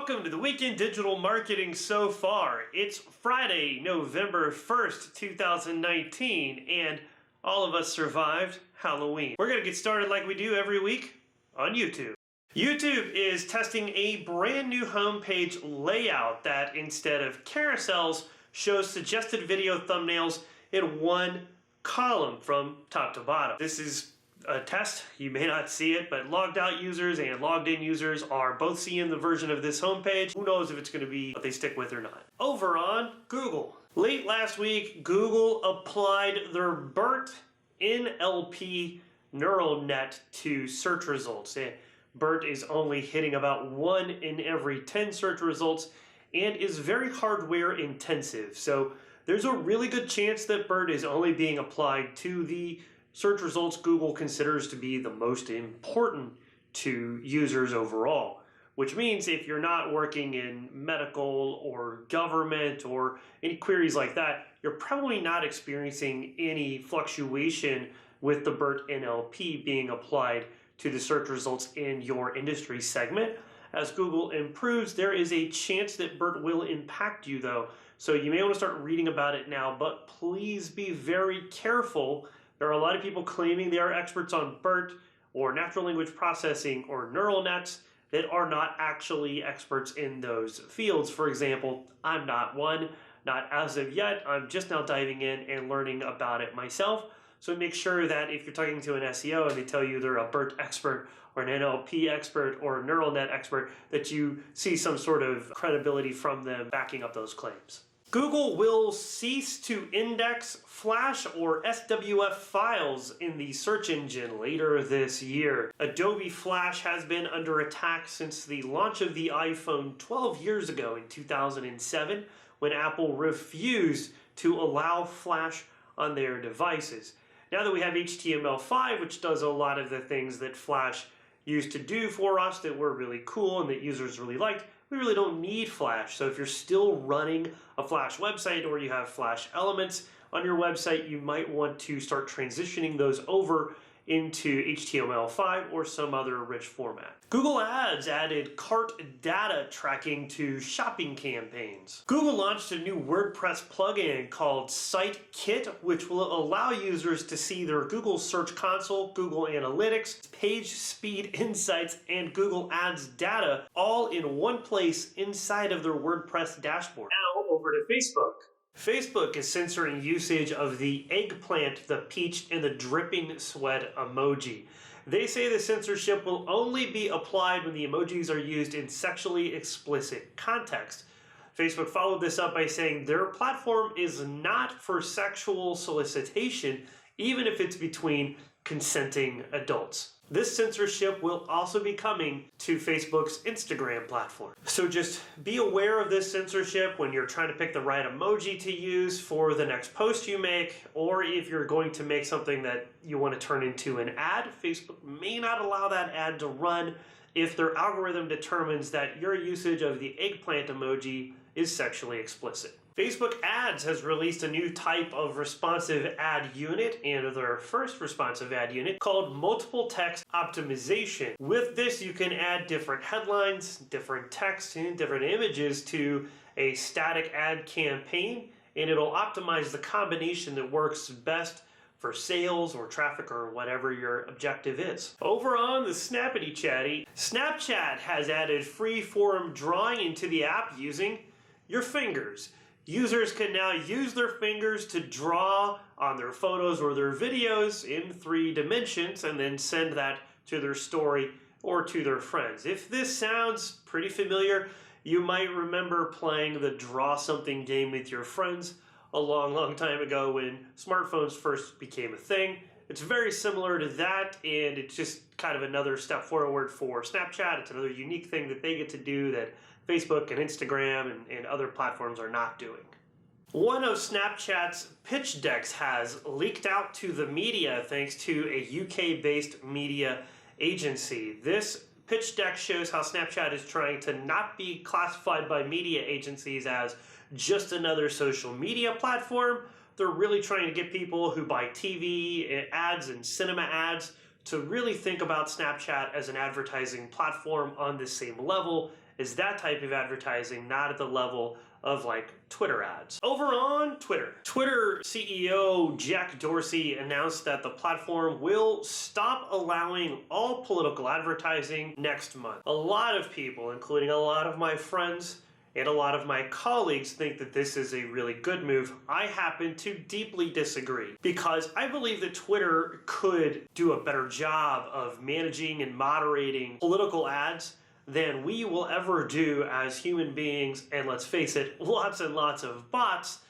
Welcome to the Weekend Digital Marketing So Far. It's Friday, November 1st, 2019, and all of us survived Halloween. We're going to get started like we do every week on YouTube. YouTube is testing a brand new homepage layout that, instead of carousels, shows suggested video thumbnails in one column from top to bottom. This is a test. You may not see it, but logged out users and logged in users are both seeing the version of this homepage. Who knows if it's going to be what they stick with or not. Over on Google. Late last week, Google applied their BERT NLP neural net to search results. BERT is only hitting about 1 in every 10 search results and is very hardware intensive. So there's a really good chance that BERT is only being applied to the search results Google considers to be the most important to users overall, which means if you're not working in medical or government or any queries like that, you're probably not experiencing any fluctuation with the BERT NLP being applied to the search results in your industry segment. As Google improves, there is a chance that BERT will impact you though. So you may want to start reading about it now, but please be very careful. There are a lot of people claiming they are experts on BERT or natural language processing or neural nets that are not actually experts in those fields. For example, I'm not one, not as of yet. I'm just now diving in and learning about it myself. So make sure that if you're talking to an SEO and they tell you they're a BERT expert or an NLP expert or a neural net expert, that you see some sort of credibility from them backing up those claims. Google will cease to index Flash or SWF files in the search engine later this year. Adobe Flash has been under attack since the launch of the iPhone 12 years ago in 2007, when Apple refused to allow Flash on their devices. Now that we have HTML5, which does a lot of the things that Flash used to do for us that were really cool and that users really liked, we really don't need Flash. So if you're still running a Flash website or you have Flash elements on your website, you might want to start transitioning those over into HTML5 or some other rich format. Google Ads added cart data tracking to shopping campaigns. Google launched a new WordPress plugin called Site Kit, which will allow users to see their Google Search Console, Google Analytics, page speed insights, and Google Ads data all in one place inside of their WordPress dashboard. Now over to Facebook. Facebook is censoring usage of the eggplant, the peach, and the dripping sweat emoji. They say the censorship will only be applied when the emojis are used in sexually explicit context. Facebook followed this up by saying their platform is not for sexual solicitation, even if it's between consenting adults. This censorship will also be coming to Facebook's Instagram platform. So just be aware of this censorship when you're trying to pick the right emoji to use for the next post you make, or if you're going to make something that you want to turn into an ad. Facebook may not allow that ad to run if their algorithm determines that your usage of the eggplant emoji is sexually explicit. Facebook Ads has released a new type of responsive ad unit, and their first responsive ad unit called multiple text optimization. With this, you can add different headlines, different text, and different images to a static ad campaign, and it'll optimize the combination that works best for sales or traffic or whatever your objective is. Over on the Snappity Chatty, Snapchat has added Freeform drawing into the app using your fingers. Users can now use their fingers to draw on their photos or their videos in 3 dimensions and then send that to their story or to their friends. If this sounds pretty familiar, you might remember playing the Draw Something game with your friends a long time ago when smartphones first became a thing. It's very similar to that, and it's just kind of another step forward for Snapchat. It's another unique thing that they get to do that Facebook and Instagram and other platforms are not doing. One of Snapchat's pitch decks has leaked out to the media thanks to a UK-based media agency. This pitch deck shows how Snapchat is trying to not be classified by media agencies as just another social media platform. They're really trying to get people who buy TV ads and cinema ads to really think about Snapchat as an advertising platform on the same level is that type of advertising, not at the level of like Twitter ads. Over on Twitter, Twitter CEO Jack Dorsey announced that the platform will stop allowing all political advertising next month. A lot of people, including a lot of my friends and a lot of my colleagues, think that this is a really good move. I happen to deeply disagree because I believe that Twitter could do a better job of managing and moderating political ads than we will ever do as human beings, and let's face it, lots and lots of bots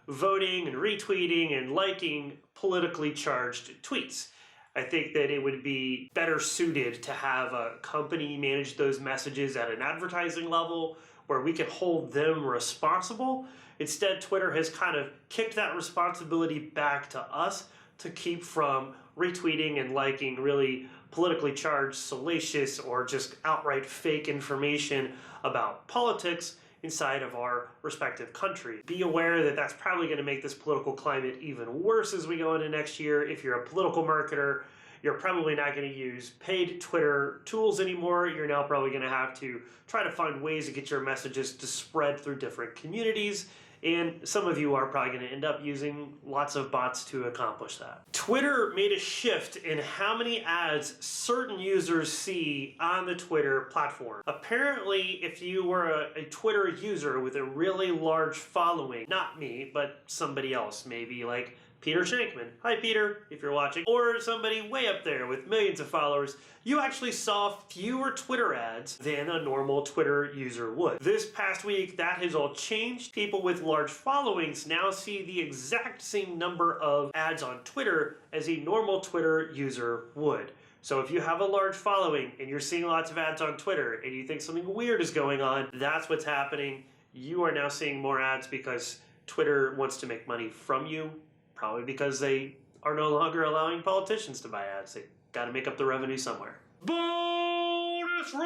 voting and retweeting and liking politically charged tweets. I think that it would be better suited to have a company manage those messages at an advertising level where we can hold them responsible. Instead, Twitter has kind of kicked that responsibility back to us to keep from retweeting and liking really politically charged, salacious, or just outright fake information about politics inside of our respective country. Be aware that that's probably going to make this political climate even worse as we go into next year. If you're a political marketer, you're probably not going to use paid Twitter tools anymore. You're now probably going to have to try to find ways to get your messages to spread through different communities. And some of you are probably going to end up using lots of bots to accomplish that. Twitter made a shift in how many ads certain users see on the Twitter platform. Apparently, if you were a Twitter user with a really large following, not me, but somebody else, maybe like Peter Shankman. Hi Peter, if you're watching. Or somebody way up there with millions of followers, you actually saw fewer Twitter ads than a normal Twitter user would. This past week, that has all changed. People with large followings now see the exact same number of ads on Twitter as a normal Twitter user would. So if you have a large following and you're seeing lots of ads on Twitter and you think something weird is going on, that's what's happening. You are now seeing more ads because Twitter wants to make money from you. Probably because they are no longer allowing politicians to buy ads. They got to make up the revenue somewhere. Bonus round!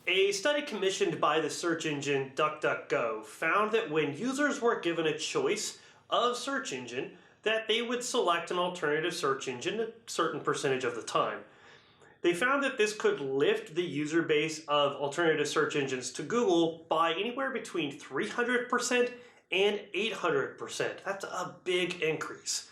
A study commissioned by the search engine DuckDuckGo found that when users were given a choice of search engine, that they would select an alternative search engine a certain percentage of the time. They found that this could lift the user base of alternative search engines to Google by anywhere between 300% and 800%. That's a big increase.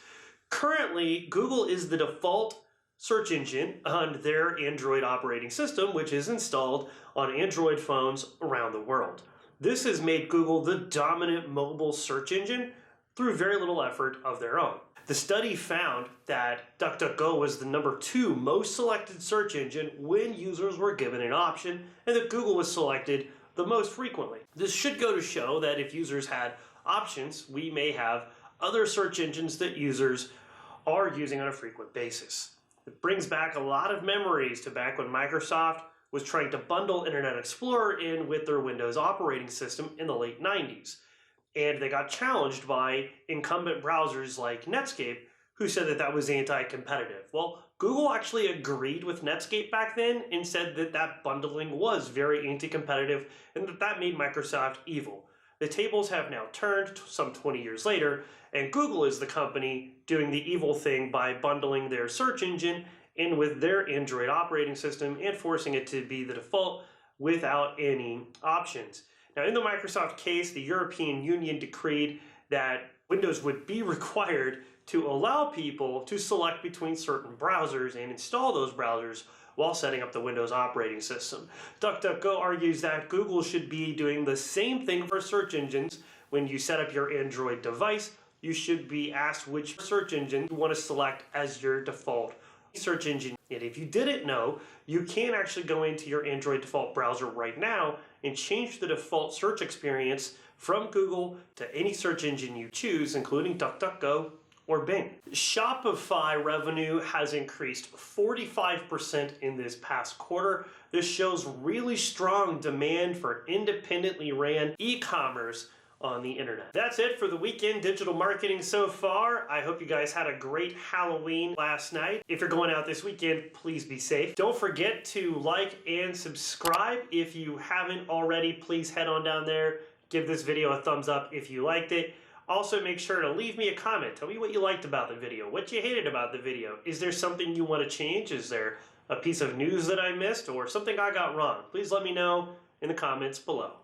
Currently, Google is the default search engine on their Android operating system, which is installed on Android phones around the world. This has made Google the dominant mobile search engine through very little effort of their own. The study found that DuckDuckGo was the #2 most selected search engine when users were given an option, and that Google was selected the most frequently. This should go to show that if users had options, we may have other search engines that users are using on a frequent basis. It brings back a lot of memories to back when Microsoft was trying to bundle Internet Explorer in with their Windows operating system in the late 90s. And they got challenged by incumbent browsers like Netscape, who said that that was anti-competitive. Well, Google actually agreed with Netscape back then and said that that bundling was very anti-competitive and that that made Microsoft evil. The tables have now turned some 20 years later, and Google is the company doing the evil thing by bundling their search engine in with their Android operating system and forcing it to be the default without any options. Now, in the Microsoft case, the European Union decreed that Windows would be required to allow people to select between certain browsers and install those browsers while setting up the Windows operating system. DuckDuckGo argues that Google should be doing the same thing for search engines. When you set up your Android device, you should be asked which search engine you want to select as your default search engine. And if you didn't know, you can actually go into your Android default browser right now and change the default search experience from Google to any search engine you choose, including DuckDuckGo or Bing. Shopify revenue has increased 45% in this past quarter. This shows really strong demand for independently ran e-commerce on the internet. That's it for the weekend digital marketing so far. I hope you guys had a great Halloween last night. If you're going out this weekend, please be safe. Don't forget to like and subscribe. If you haven't already, please head on down there. Give this video a thumbs up if you liked it. Also, make sure to leave me a comment. Tell me what you liked about the video, what you hated about the video. Is there something you want to change? Is there a piece of news that I missed or something I got wrong? Please let me know in the comments below.